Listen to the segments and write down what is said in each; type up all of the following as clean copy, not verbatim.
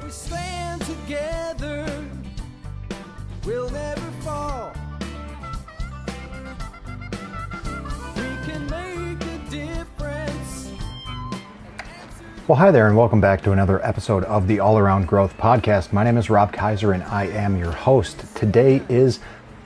we stand together, we'll never fall. We can make a difference. Well, hi there, and welcome back to another episode of the All Around Growth Podcast. My name is Rob Kaiser, and I am your host. Today is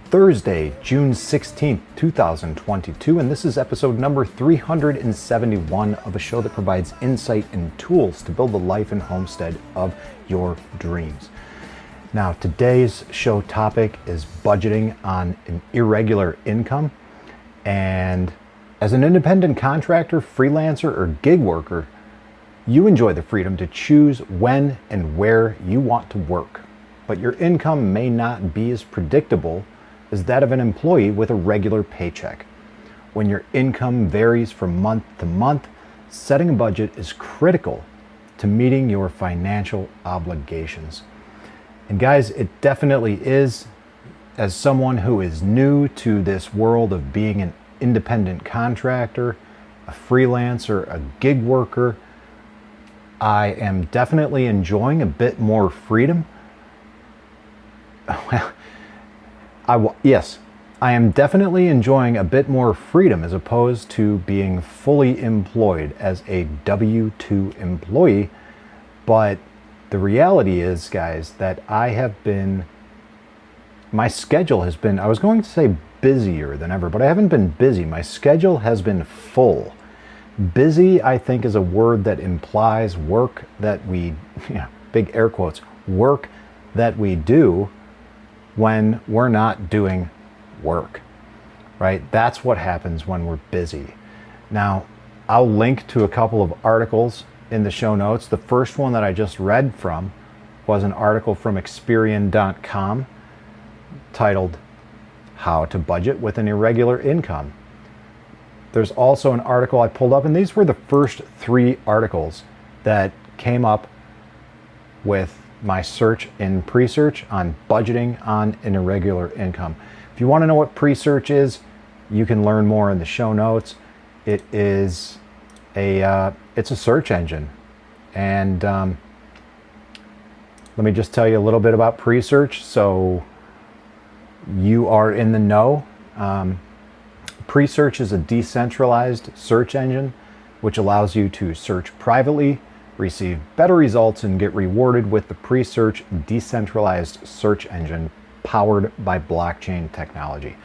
Thursday, June 16th, 2022, and this is episode number 371 of a show that provides insight and tools to build the life and homestead of your dreams. Now, today's show topic is budgeting on an irregular income. And as an independent contractor, freelancer, or gig worker, you enjoy the freedom to choose when and where you want to work. But your income may not be as predictable as that of an employee with a regular paycheck. When your income varies from month to month, setting a budget is critical to meeting your financial obligations. And guys, it definitely is. As someone who is new to this world of being an independent contractor, a freelancer, a gig worker, I am definitely enjoying a bit more freedom. Well, I am definitely enjoying a bit more freedom as opposed to being fully employed as a W-2 employee. But the reality is, guys, that my schedule has been, I was going to say busier than ever, but I haven't been busy. My schedule has been full. Busy, I think, is a word that implies work that we, big air quotes, work that we do when we're not doing work, right? That's what happens when we're busy. Now, I'll link to a couple of articles in the show notes. The first one that I just read from was an article from Experian.com titled How to Budget with an Irregular Income. There's also an article I pulled up, and these were the first three articles that came up with my search in pre-search on budgeting on an irregular income. If you want to know what pre-search is, you can learn more in the show notes. It is it's a search engine, and let me just tell you a little bit about pre-search so you are in the know. Pre-search is a decentralized search engine which allows you to search privately, receive better results, and get rewarded with the pre-search decentralized search engine powered by blockchain technology.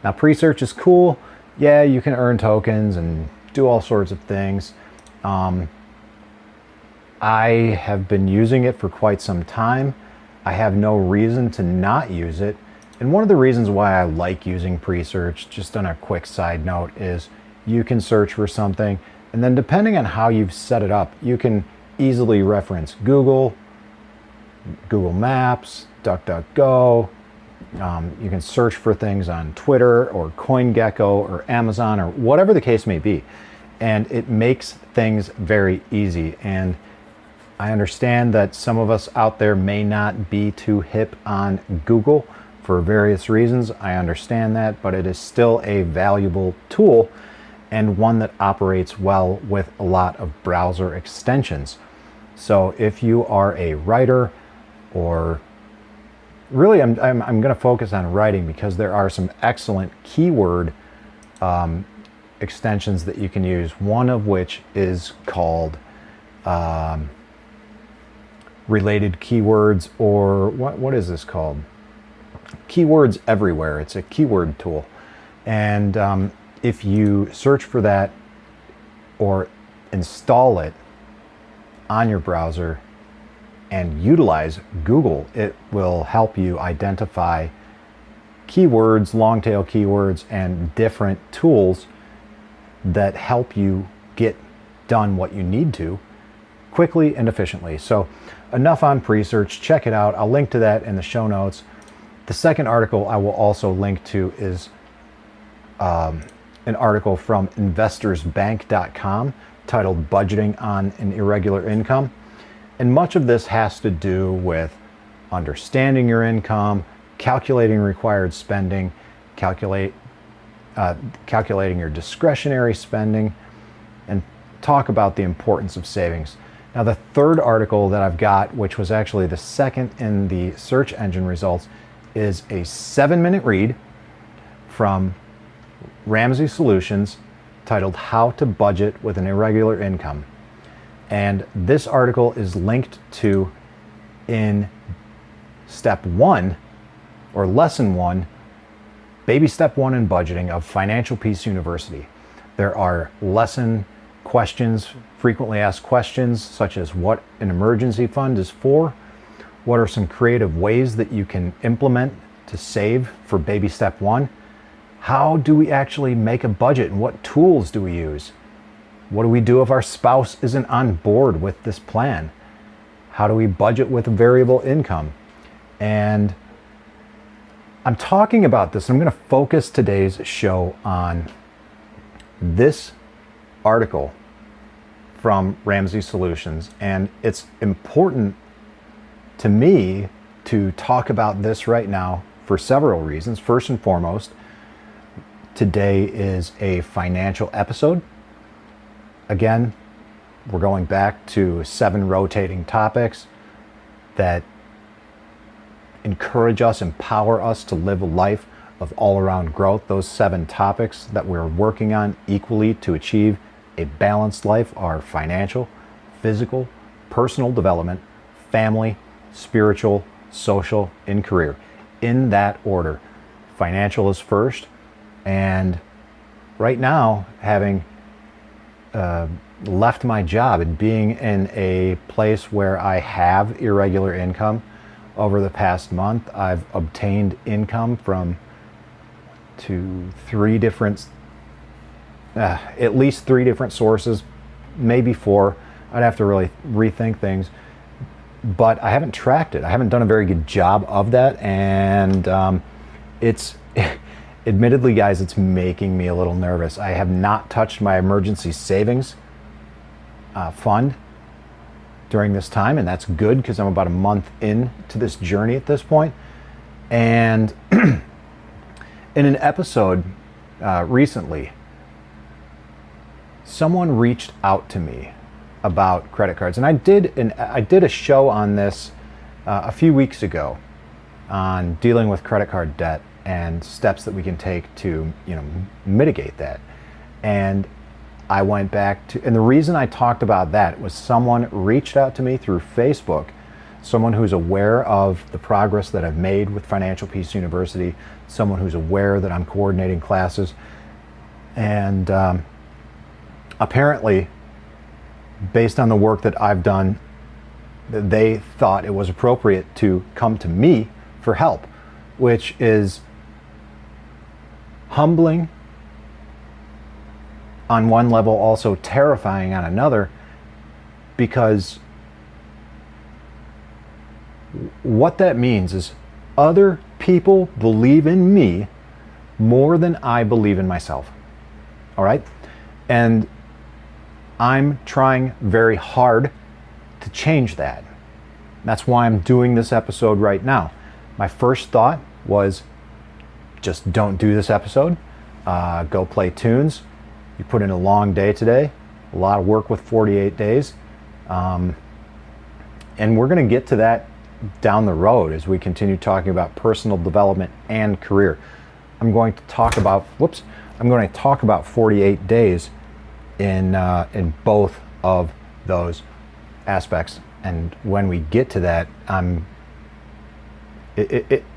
Now, pre-search is cool. Yeah, you can earn tokens and do all sorts of things. I have been using it for quite some time. I have no reason to not use it. And one of the reasons why I like using pre-search, just on a quick side note, is you can search for something, and then depending on how you've set it up, you can easily reference Google Maps, DuckDuckGo. You can search for things on Twitter or CoinGecko or Amazon or whatever the case may be. And it makes things very easy. And I understand that some of us out there may not be too hip on Google for various reasons. I understand that, but it is still a valuable tool and one that operates well with a lot of browser extensions. So if you are a writer, or really I'm going to focus on writing because there are some excellent keyword extensions that you can use, one of which is called related keywords, or what is this called? Keywords Everywhere. It's a keyword tool. And if you search for that or install it on your browser and utilize Google, it will help you identify keywords, long tail keywords, and different tools that help you get done what you need to quickly and efficiently. So enough on pre-search. Check it out. I'll link to that in the show notes. The second article I will also link to is an article from investorsbank.com titled Budgeting on an Irregular Income. And much of this has to do with understanding your income, calculating required spending, calculating your discretionary spending, and talk about the importance of savings. Now, the third article that I've got, which was actually the second in the search engine results, is a 7-minute read from Ramsey Solutions titled How to Budget with an Irregular Income. And this article is linked to in step 1 or lesson 1, baby step 1 in budgeting of Financial Peace University. There are lesson questions, frequently asked questions, such as what an emergency fund is for, what are some creative ways that you can implement to save for baby step 1, how do we actually make a budget and what tools do we use, what do we do if our spouse isn't on board with this plan, how do we budget with variable income. And I'm talking about this, I'm going to focus today's show on this article from Ramsey Solutions, and it's important to me to talk about this right now for several reasons. First and foremost, today is a financial episode. Again, we're going back to 7 rotating topics that encourage us, empower us to live a life of all-around growth. Those 7 topics that we're working on equally to achieve a balanced life are financial, physical, personal development, family, spiritual, social, and career. In that order. Financial is first, and right now, having left my job and being in a place where I have irregular income over the past month, I've obtained income from at least three different sources, maybe 4. I'd have to really rethink things, but I haven't tracked it. I haven't done a very good job of that, and it's admittedly, guys, it's making me a little nervous. I have not touched my emergency savings fund during this time, and that's good because I'm about a month into this journey at this point. And in an episode recently, someone reached out to me about credit cards, and I did a show on this a few weeks ago on dealing with credit card debt and steps that we can take to mitigate that. And I went back to, and the reason I talked about that was someone reached out to me through Facebook, someone who's aware of the progress that I've made with Financial Peace University, someone who's aware that I'm coordinating classes, and apparently, based on the work that I've done, they thought it was appropriate to come to me for help, which is humbling on one level, also terrifying on another, because what that means is other people believe in me more than I believe in myself. All right? And I'm trying very hard to change that. That's why I'm doing this episode right now. My first thought was, just don't do this episode. Go play tunes. You put in a long day today, a lot of work with 48 days. And we're going to get to that down the road as we continue talking about personal development and career. I'm going to talk about 48 days in both of those aspects. And when we get to that,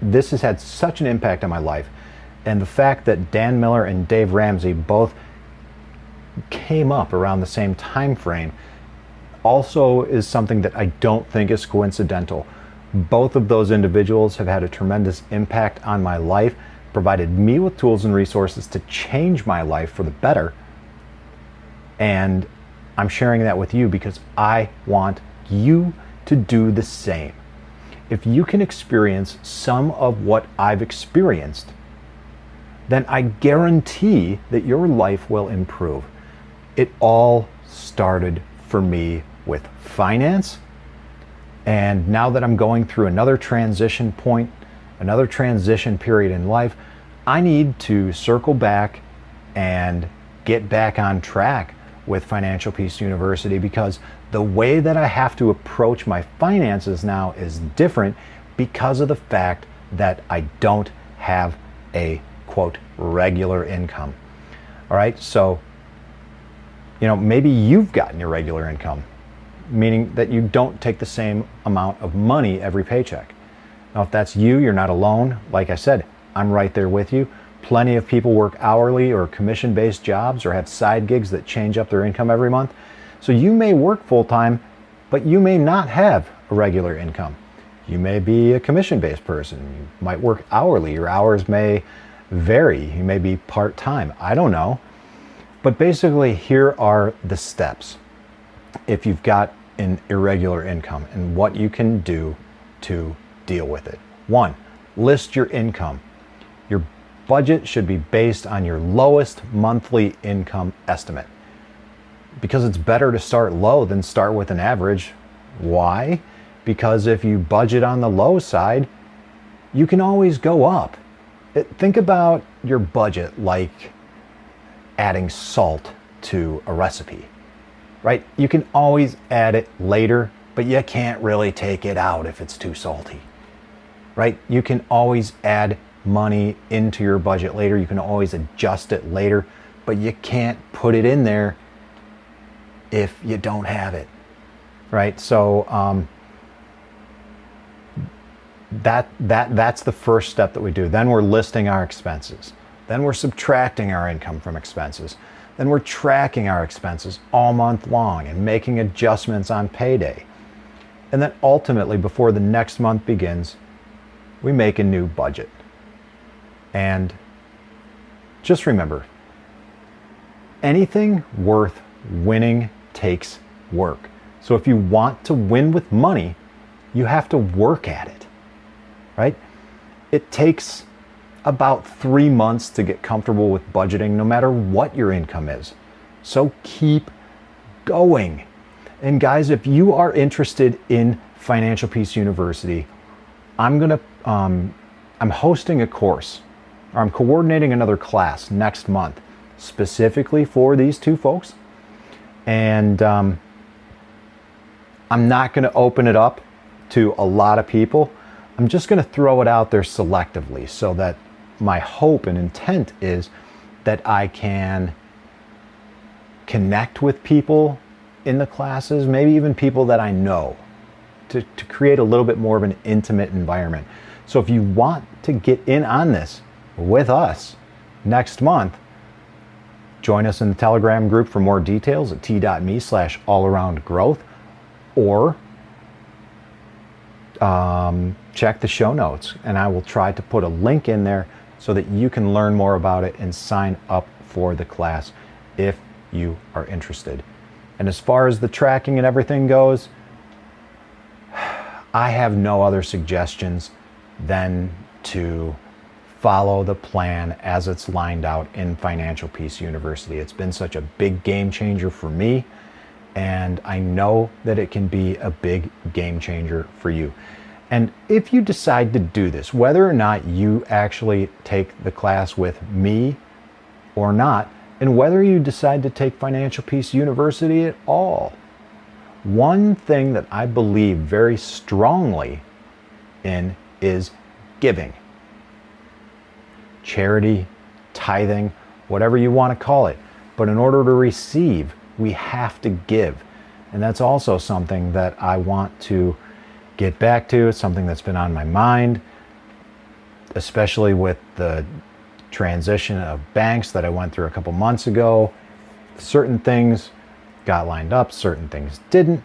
this has had such an impact on my life. And the fact that Dan Miller and Dave Ramsey both came up around the same time frame also is something that I don't think is coincidental. Both of those individuals have had a tremendous impact on my life, provided me with tools and resources to change my life for the better. And I'm sharing that with you because I want you to do the same. If you can experience some of what I've experienced, then I guarantee that your life will improve. It all started for me with finance. And now that I'm going through another transition point, another transition period in life, I need to circle back and get back on track with Financial Peace University, because the way that I have to approach my finances now is different because of the fact that I don't have a quote regular income. All right, so maybe you've gotten your regular income, meaning that you don't take the same amount of money every paycheck. Now, if that's you, you're not alone. Like I said, I'm right there with you. Plenty of people work hourly or commission-based jobs or have side gigs that change up their income every month. So you may work full-time, but you may not have a regular income. You may be a commission-based person. You might work hourly. Your hours may vary. You may be part-time. I don't know. But basically, here are the steps if you've got an irregular income and what you can do to deal with it. 1, list your income. Your budget should be based on your lowest monthly income estimate, because it's better to start low than start with an average. Why? Because if you budget on the low side, you can always go up. Think about your budget like adding salt to a recipe, right? You can always add it later, but you can't really take it out if it's too salty, right? You can always add money into your budget later. You can always adjust it later, but you can't put it in there if you don't have it, right? So that's the first step that we do. Then we're listing our expenses. Then we're subtracting our income from expenses. Then we're tracking our expenses all month long and making adjustments on payday. And then ultimately, before the next month begins, we make a new budget. And just remember, anything worth winning takes work. So if you want to win with money, you have to work at it, right? It takes about 3 months to get comfortable with budgeting, no matter what your income is. So keep going. And guys, if you are interested in Financial Peace University, I'm hosting a course, or I'm coordinating another class next month specifically for these two folks. And I'm not going to open it up to a lot of people. I'm just going to throw it out there selectively, so that my hope and intent is that I can connect with people in the classes, maybe even people that I know, to create a little bit more of an intimate environment. So if you want to get in on this with us next month, join us in the Telegram group for more details at t.me/allaroundgrowth, or check the show notes, and I will try to put a link in there so that you can learn more about it and sign up for the class if you are interested. And as far as the tracking and everything goes, I have no other suggestions than to follow the plan as it's lined out in Financial Peace University. It's been such a big game changer for me, and I know that it can be a big game changer for you. And if you decide to do this, whether or not you actually take the class with me or not, and whether you decide to take Financial Peace University at all, one thing that I believe very strongly in is giving. Charity, tithing, whatever you want to call it. But in order to receive, we have to give. And that's also something that I want to get back to. It's something that's been on my mind, especially with the transition of banks that I went through a couple months ago. Certain things got lined up, certain things didn't.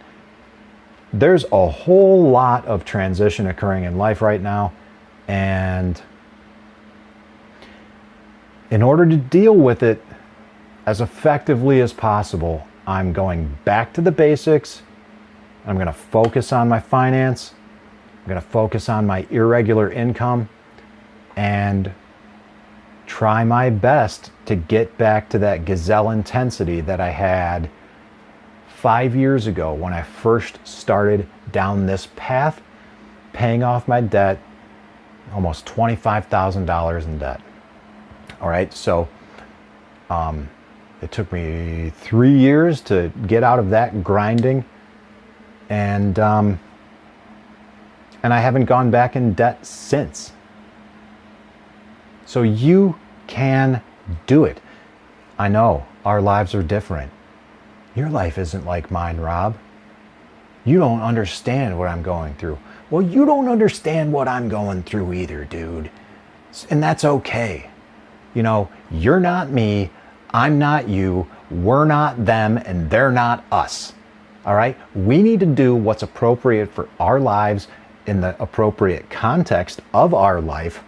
There's a whole lot of transition occurring in life right now, and in order to deal with it as effectively as possible, I'm going back to the basics. I'm going to focus on my finance. I'm going to focus on my irregular income and try my best to get back to that gazelle intensity that I had 5 years ago when I first started down this path, paying off my debt, almost $25,000 in debt. All right, so It took me 3 years to get out of that grinding, and I haven't gone back in debt since. So you can do it. I know our lives are different. Your life isn't like mine, Rob. You don't understand what I'm going through. Well, you don't understand what I'm going through either, dude. And that's okay. You know, you're not me, I'm not you, we're not them, and they're not us. All right? We need to do what's appropriate for our lives in the appropriate context of our life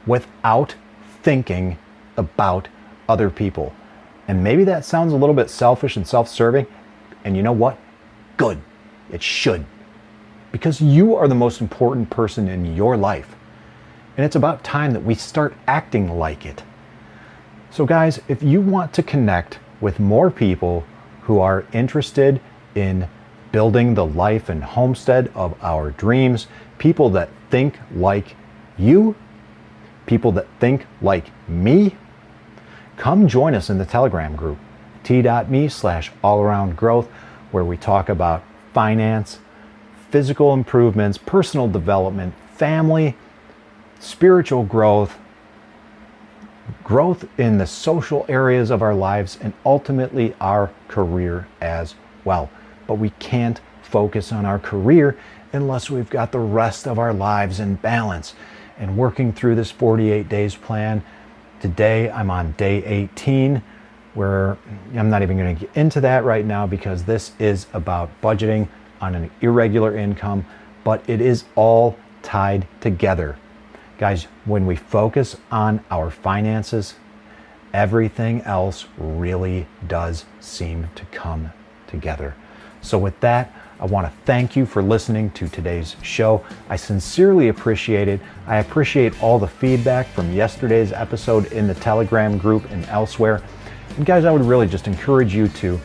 without thinking about other people. And maybe that sounds a little bit selfish and self-serving. And you know what? Good. It should. Because you are the most important person in your life. And it's about time that we start acting like it. So guys, if you want to connect with more people who are interested in building the life and homestead of our dreams, people that think like you, people that think like me, come join us in the Telegram group, t.me/allaroundgrowth, where we talk about finance, physical improvements, personal development, family, spiritual growth, growth in the social areas of our lives, and ultimately our career as well. But we can't focus on our career unless we've got the rest of our lives in balance. And working through this 48 days plan, today I'm on day 18, where I'm not even going to get into that right now because this is about budgeting on an irregular income, but it is all tied together. Guys, when we focus on our finances, everything else really does seem to come together. So with that, I want to thank you for listening to today's show. I sincerely appreciate it. I appreciate all the feedback from yesterday's episode in the Telegram group and elsewhere. And guys, I would really just encourage you to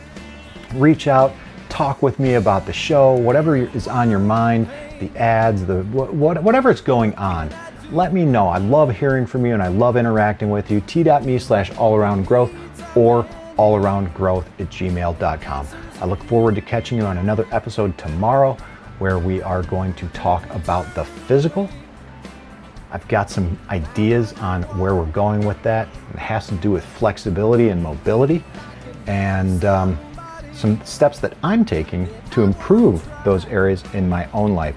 reach out, talk with me about the show, whatever is on your mind, the ads, whatever is going on. Let me know. I love hearing from you and I love interacting with you. t.me/allaroundgrowth or allaroundgrowth@gmail.com. I look forward to catching you on another episode tomorrow where we are going to talk about the physical. I've got some ideas on where we're going with that. It has to do with flexibility and mobility and some steps that I'm taking to improve those areas in my own life.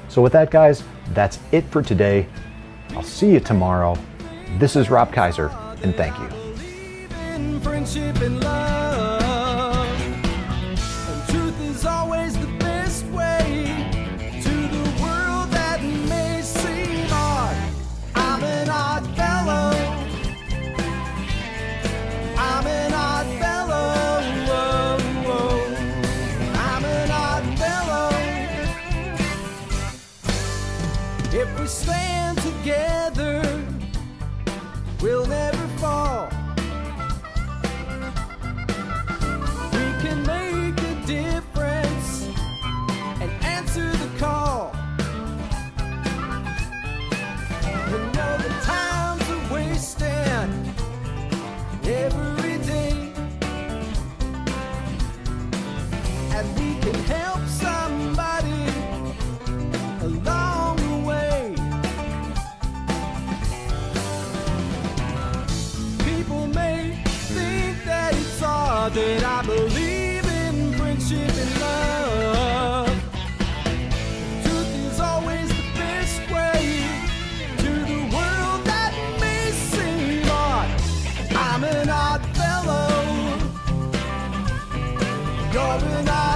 So with that, guys, that's it for today. I'll see you tomorrow. This is Rob Kaiser, and thank you. In friendship and love, and truth is always the best way to the world that may seem odd. I'm an odd fellow. I'm an odd fellow. I'm an odd fellow. If we stand together, we'll never fall. We can make a difference and answer the call. We know the times are wasting every day, and we can help somebody along the way. People may think that it's odd that I believe in friendship and love. Truth is always the best way to the world that may seem odd. I'm an odd fellow. You're an odd